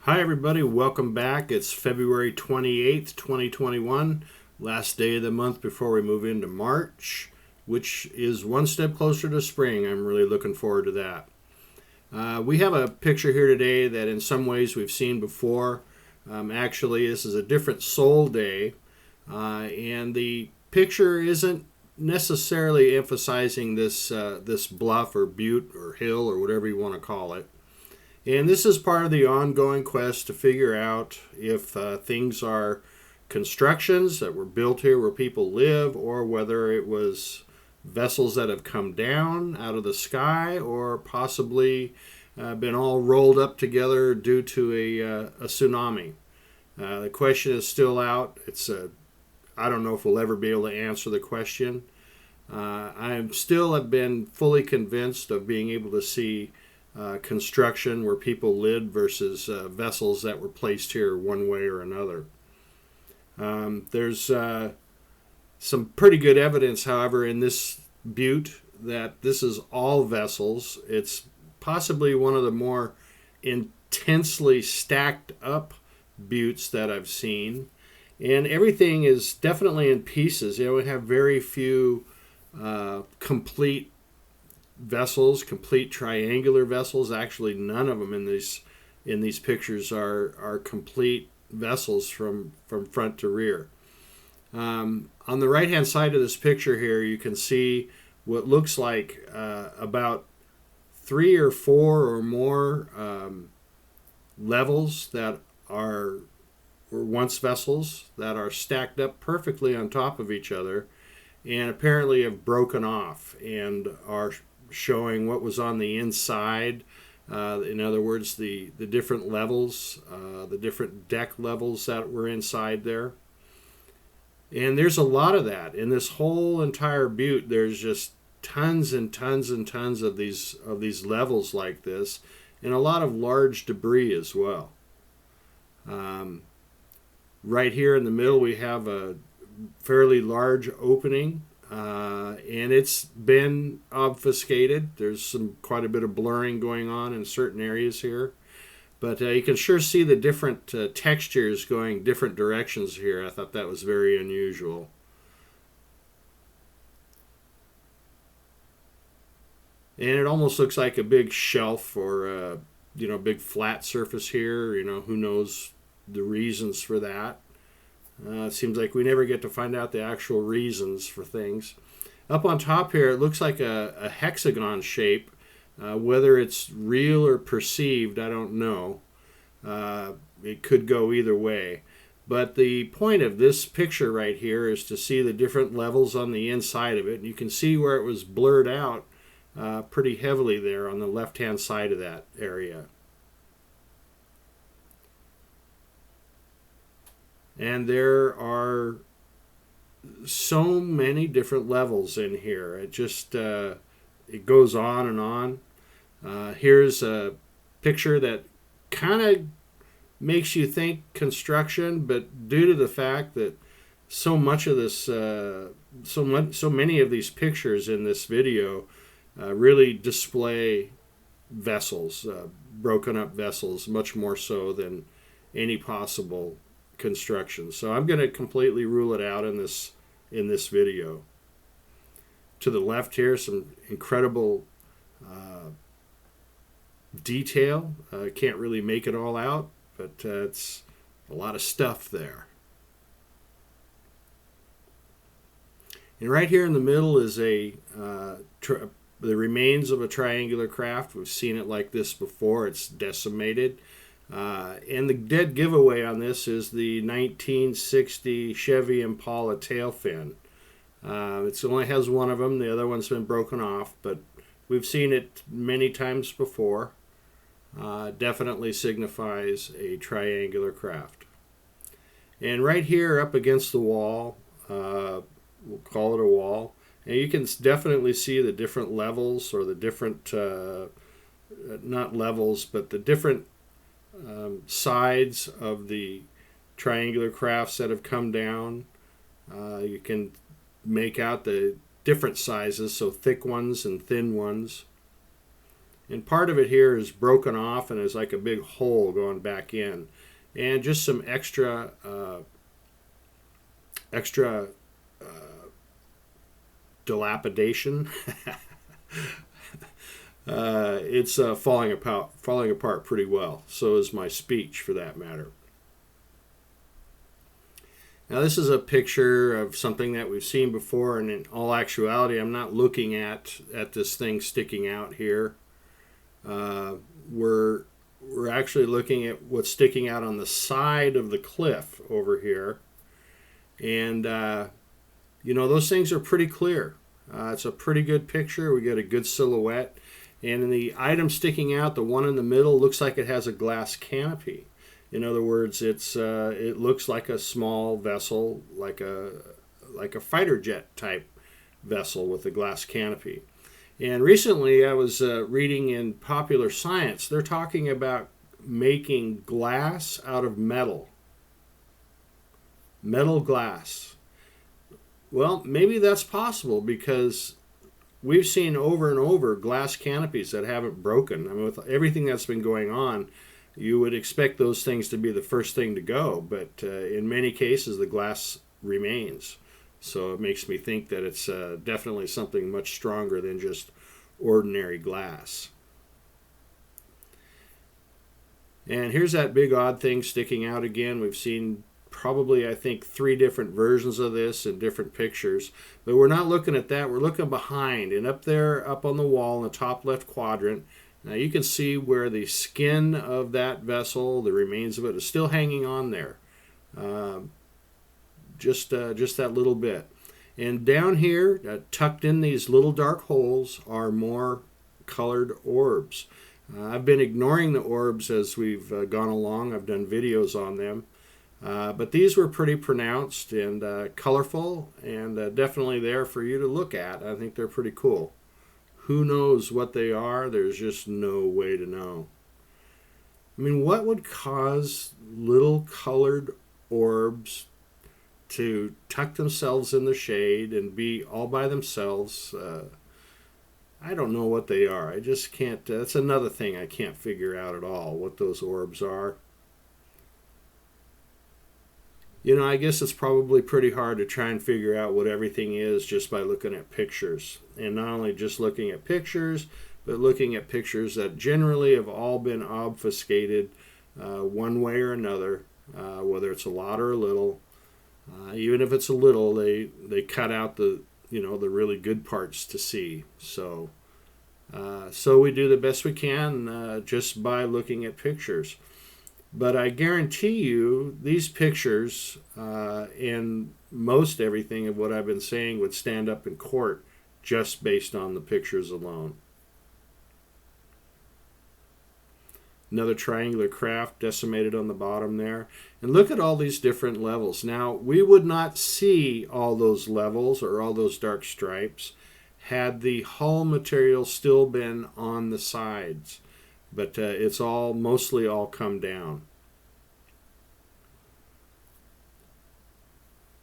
Hi, everybody. Welcome back. It's February 28th, 2021, last day of the month before we move into March, which is one step closer to spring. I'm really looking forward to that. We have a picture here today that in some ways we've seen before. Actually, this is a different soul day, and the picture isn't necessarily emphasizing this bluff or butte or hill or whatever you want to call it. And this is part of the ongoing quest to figure out if things are constructions that were built here where people live, or whether it was vessels that have come down out of the sky, or possibly been all rolled up together due to a tsunami. The question is still out. I don't know if we'll ever be able to answer the question. I still have been fully convinced of being able to see construction where people lived versus vessels that were placed here one way or another. There's some pretty good evidence, however, in this butte that this is all vessels. It's possibly one of the more intensely stacked up buttes that I've seen. And everything is definitely in pieces. We have very few complete vessels, complete triangular vessels. Actually, none of them in these pictures are complete vessels from front to rear. On the right hand side of this picture here, you can see what looks like about 3 or 4 or more levels that were once vessels that are stacked up perfectly on top of each other, and apparently have broken off and are showing what was on the inside. In other words, the different levels, the different deck levels that were inside there. And there's a lot of that in this whole entire butte. There's just tons and tons and tons of these levels like this, and a lot of large debris as well. Right here in the middle, we have a fairly large opening. And it's been obfuscated. There's quite a bit of blurring going on in certain areas here. But you can sure see the different textures going different directions here. I thought that was very unusual. And it almost looks like a big shelf or a big flat surface here. Who knows the reasons for that. It seems like we never get to find out the actual reasons for things. Up on top here, it looks like a hexagon shape. Whether it's real or perceived, I don't know. It could go either way. But the point of this picture right here is to see the different levels on the inside of it. And you can see where it was blurred out pretty heavily there on the left-hand side of that area. And there are so many different levels in here. It just it goes on and on. Here's a picture that kind of makes you think construction, but due to the fact that so much of this, so many of these pictures in this video really display vessels, broken up vessels, much more so than any possible construction. So I'm going to completely rule it out in this video. To the left here, some incredible detail. Can't really make it all out, but it's a lot of stuff there. And right here in the middle is the remains of a triangular craft. We've seen it like this before. It's decimated. And the dead giveaway on this is the 1960 Chevy Impala tail fin. It only has one of them. The other one's been broken off, but we've seen it many times before. Definitely signifies a triangular craft. And right here up against the wall, we'll call it a wall, and you can definitely see the different levels, or the different, not levels, but the different sides of the triangular crafts that have come down. You can make out the different sizes, so thick ones and thin ones. And part of it here is broken off and is like a big hole going back in. And just some extra dilapidation. It's falling apart pretty well. So is my speech, for that matter. Now this is a picture of something that we've seen before, and in all actuality, I'm not looking at this thing sticking out here. We're actually looking at what's sticking out on the side of the cliff over here, and those things are pretty clear. It's a pretty good picture. We get a good silhouette, and in the item sticking out, the one in the middle looks like it has a glass canopy. In other words, it looks like a small vessel, like a fighter jet type vessel with a glass canopy. And recently I was reading in Popular Science, they're talking about making glass out of metal. Metal glass. Well, maybe that's possible, because we've seen over and over glass canopies that haven't broken. I mean, with everything that's been going on, you would expect those things to be the first thing to go, but in many cases the glass remains. So it makes me think that it's definitely something much stronger than just ordinary glass. And here's that big odd thing sticking out again. We've seen probably, I think, 3 different versions of this in different pictures, but we're not looking at that. We're looking behind, and up there, up on the wall in the top left quadrant, now you can see where the skin of that vessel, the remains of it, is still hanging on there. Just that little bit. And down here, tucked in these little dark holes, are more colored orbs. I've been ignoring the orbs as we've gone along. I've done videos on them. But these were pretty pronounced and colorful, and definitely there for you to look at. I think they're pretty cool. Who knows what they are? There's just no way to know. I mean, what would cause little colored orbs to tuck themselves in the shade and be all by themselves? I don't know what they are. I just can't. That's another thing I can't figure out at all, what those orbs are. I guess it's probably pretty hard to try and figure out what everything is just by looking at pictures. And not only just looking at pictures, but looking at pictures that generally have all been obfuscated one way or another, whether it's a lot or a little. Even if it's a little, they cut out the really good parts to see. So we do the best we can just by looking at pictures. But I guarantee you, these pictures and most everything of what I've been saying would stand up in court just based on the pictures alone. Another triangular craft decimated on the bottom there. And look at all these different levels. Now, we would not see all those levels or all those dark stripes had the hull material still been on the sides. But it's mostly all come down.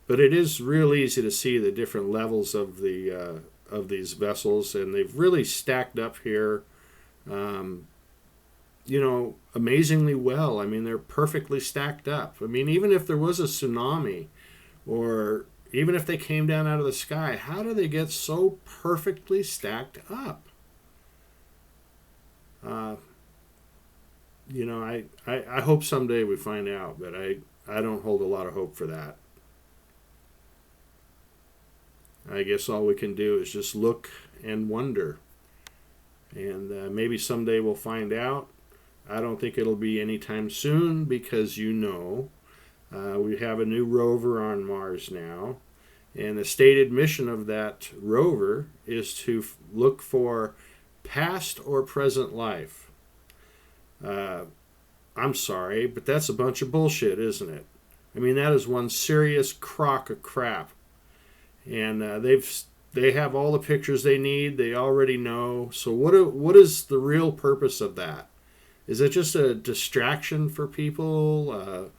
But it is real easy to see the different levels of these vessels, and they've really stacked up here, amazingly well. I mean, they're perfectly stacked up. I mean, even if there was a tsunami, or even if they came down out of the sky, how do they get so perfectly stacked up? I hope someday we find out, but I don't hold a lot of hope for that. I guess all we can do is just look and wonder. And maybe someday we'll find out. I don't think it'll be anytime soon, because we have a new rover on Mars now. And the stated mission of that rover is to look for past or present life. I'm sorry, but that's a bunch of bullshit, isn't it? I mean, that is one serious crock of crap. And they have all the pictures they need. They already know. So what is the real purpose of that? Is it just a distraction for people?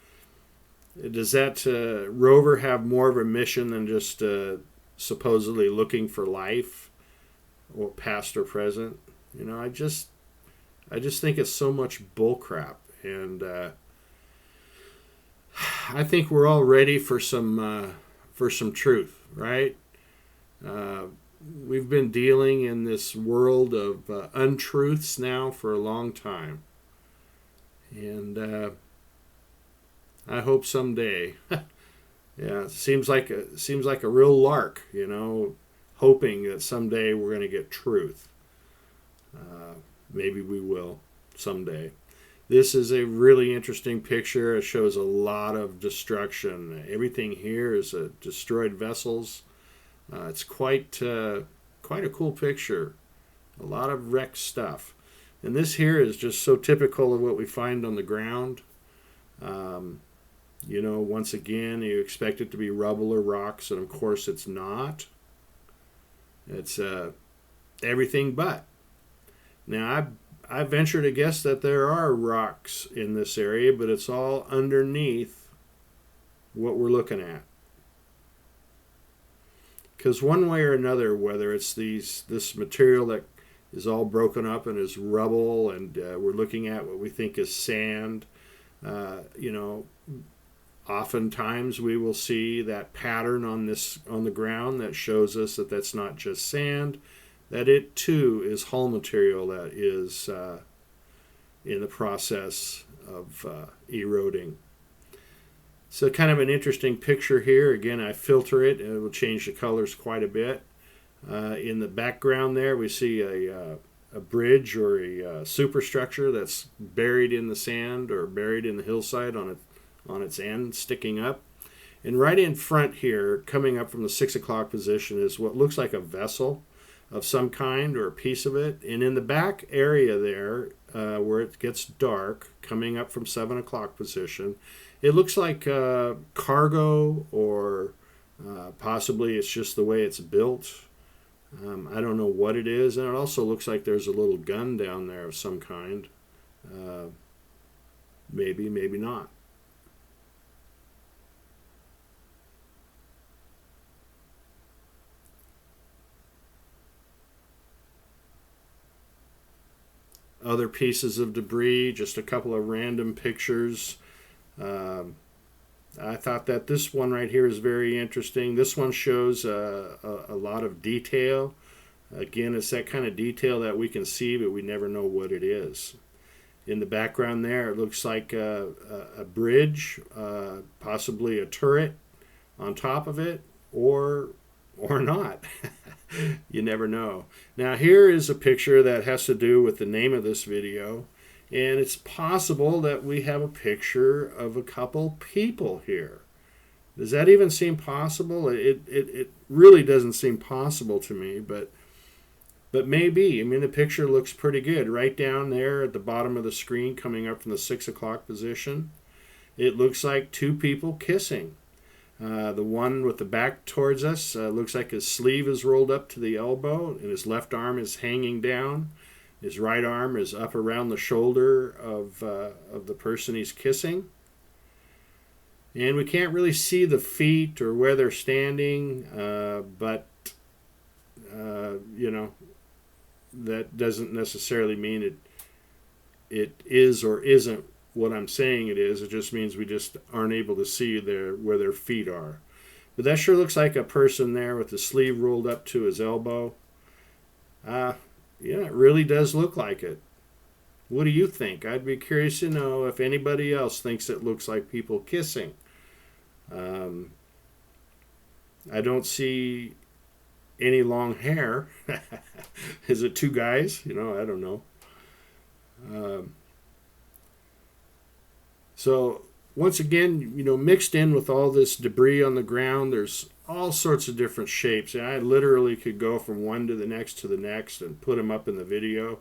Does that rover have more of a mission than just supposedly looking for life, or past or present? I just think it's so much bullcrap, and I think we're all ready for some truth, right? Uh, we've been dealing in this world of untruths now for a long time, and I hope someday. Yeah, it seems like a real lark, hoping that someday we're going to get truth. Maybe we will someday. This is a really interesting picture. It shows a lot of destruction. Everything here is destroyed vessels. It's quite a cool picture. A lot of wrecked stuff. And this here is just so typical of what we find on the ground. Once again, you expect it to be rubble or rocks, and of course it's not. It's everything but. Now, I venture to guess that there are rocks in this area, but it's all underneath what we're looking at. Because one way or another, whether it's this material that is all broken up and is rubble, and we're looking at what we think is sand, oftentimes we will see that pattern on the ground that shows us that that's not just sand, that it too is hull material that is in the process of eroding. So kind of an interesting picture here. Again, I filter it and it will change the colors quite a bit. In the background there we see a bridge or a superstructure that's buried in the sand or buried in the hillside on its end, sticking up. And right in front here, coming up from the 6 o'clock position, is what looks like a vessel of some kind or a piece of it. And in the back area there, where it gets dark, coming up from 7 o'clock position, it looks like cargo, or possibly it's just the way it's built. I don't know what it is. And it also looks like there's a little gun down there of some kind. Maybe, maybe not. Other pieces of debris, just a couple of random pictures. I thought that this one right here is very interesting. This one shows a lot of detail. Again, it's that kind of detail that we can see, but we never know what it is. In the background there, it looks like a bridge, possibly a turret on top of it, or not. You never know. Now here is a picture that has to do with the name of this video, and it's possible that we have a picture of a couple people here. Does that even seem possible? It really doesn't seem possible to me, but maybe. I mean, the picture looks pretty good. Right down there at the bottom of the screen, coming up from the 6 o'clock position, it looks like two people kissing. The one with the back towards us looks like his sleeve is rolled up to the elbow and his left arm is hanging down. His right arm is up around the shoulder of the person he's kissing. And we can't really see the feet or where they're standing, but that doesn't necessarily mean it is or isn't what I'm saying it is. It just means we just aren't able to see where their feet are. But that sure looks like a person there with the sleeve rolled up to his elbow. Yeah, it really does look like it. What do you think? I'd be curious to know if anybody else thinks it looks like people kissing. I don't see any long hair. Is it two guys? I don't know. So once again, mixed in with all this debris on the ground, there's all sorts of different shapes. And I literally could go from one to the next and put them up in the video.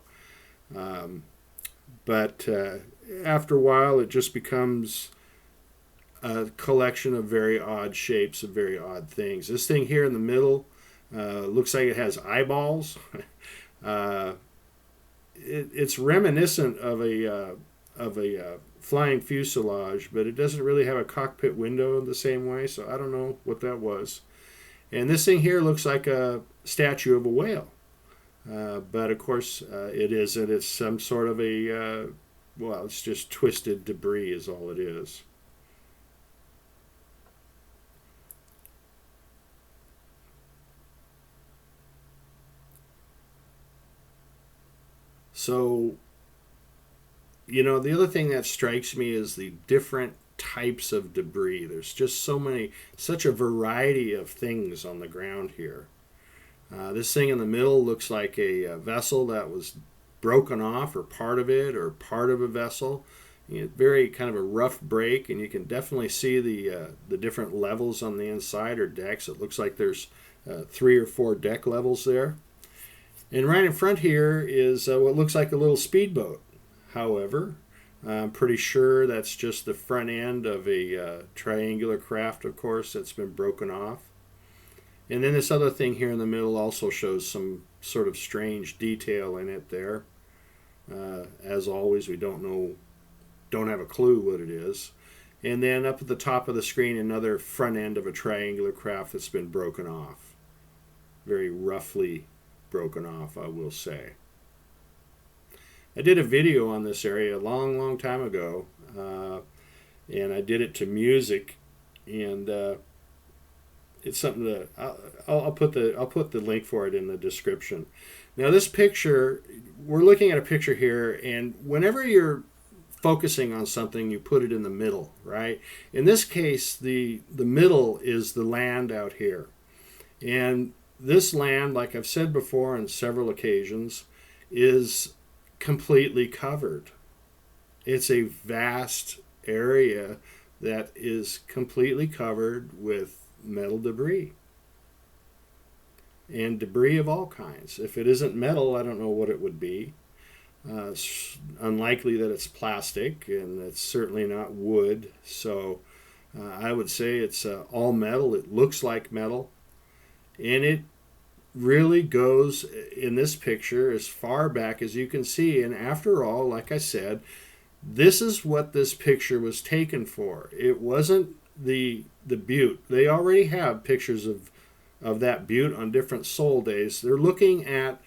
But after a while, it just becomes a collection of very odd shapes of very odd things. This thing here in the middle looks like it has eyeballs. It's reminiscent of a flying fuselage, but it doesn't really have a cockpit window the same way, so I don't know what that was. And this thing here looks like a statue of a whale. But of course, it isn't. It's some sort of well, it's just twisted debris, is all it is. So, the other thing that strikes me is the different types of debris. There's just such a variety of things on the ground here. This thing in the middle looks like a vessel that was broken off, or part of it, or part of a vessel. Very kind of a rough break, and you can definitely see the different levels on the inside, or decks. It looks like there's 3 or 4 deck levels there. And right in front here is what looks like a little speedboat. However, I'm pretty sure that's just the front end of a triangular craft, of course, that's been broken off. And then this other thing here in the middle also shows some sort of strange detail in it there. As always, we don't have a clue what it is. And then up at the top of the screen, another front end of a triangular craft that's been broken off. Very roughly broken off, I will say. I did a video on this area a long, long time ago, and I did it to music, and it's something that I'll put the link for it in the description. Now, this picture, we're looking at a picture here, and whenever you're focusing on something, you put it in the middle, right? In this case, the middle is the land out here, and this land, like I've said before on several occasions, is completely covered. It's a vast area that is completely covered with metal debris. And debris of all kinds. If it isn't metal, I don't know what it would be. It's unlikely that it's plastic, and it's certainly not wood. So I would say it's all metal. It looks like metal. And it really goes in this picture as far back as you can see. And after all, like I said, this is what this picture was taken for. It wasn't the butte. They already have pictures of that butte on different soul days. They're looking at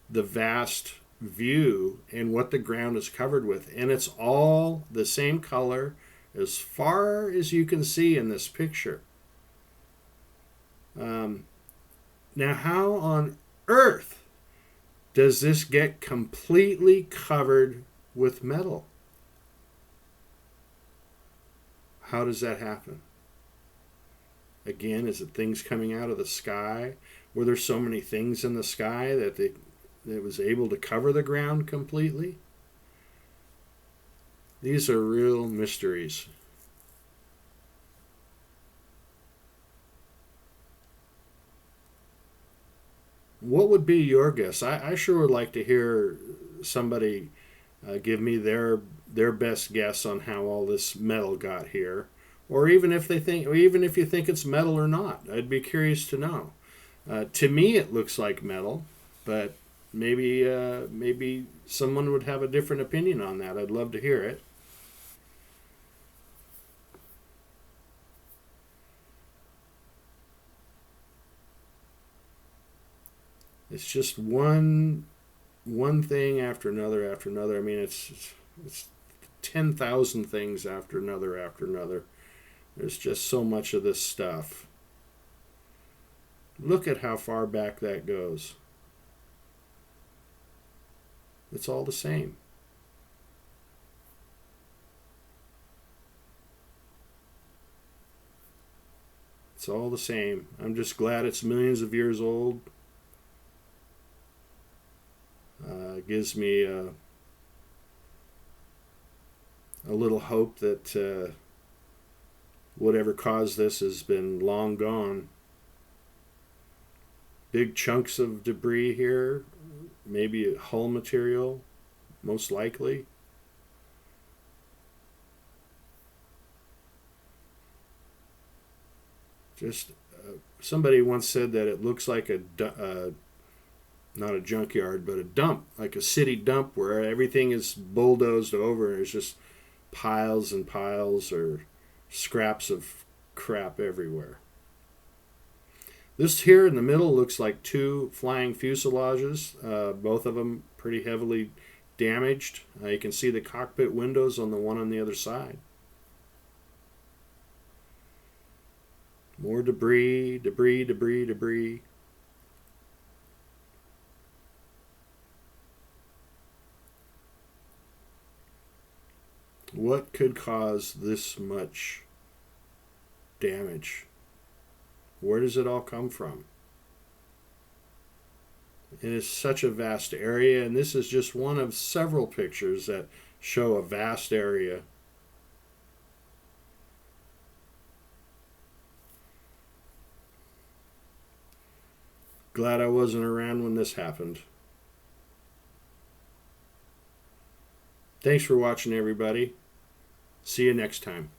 the vast view and what the ground is covered with. And it's all the same color as far as you can see in this picture. Now, how on earth does this get completely covered with metal? How does that happen? Again, is it things coming out of the sky? Were there so many things in the sky that it was able to cover the ground completely? These are real mysteries. What would be your guess? I sure would like to hear somebody give me their best guess on how all this metal got here, or even if you think it's metal or not. I'd be curious to know. To me, it looks like metal, but maybe someone would have a different opinion on that. I'd love to hear it. It's just one thing after another after another. I mean, it's 10,000 things after another after another. There's just so much of this stuff. Look at how far back that goes. It's all the same. It's all the same. I'm just glad it's millions of years old. Gives me a little hope that whatever caused this has been long gone. Big chunks of debris here, maybe hull material, most likely. Just somebody once said that it looks like not a junkyard, but a dump, like a city dump where everything is bulldozed over and there's just piles and piles or scraps of crap everywhere. This here in the middle looks like two flying fuselages, both of them pretty heavily damaged. You can see the cockpit windows on the one on the other side. More debris, debris, debris, debris. What could cause this much damage? Where does it all come from? And it's such a vast area, and this is just one of several pictures that show a vast area. Glad I wasn't around when this happened. Thanks for watching, everybody. See you next time.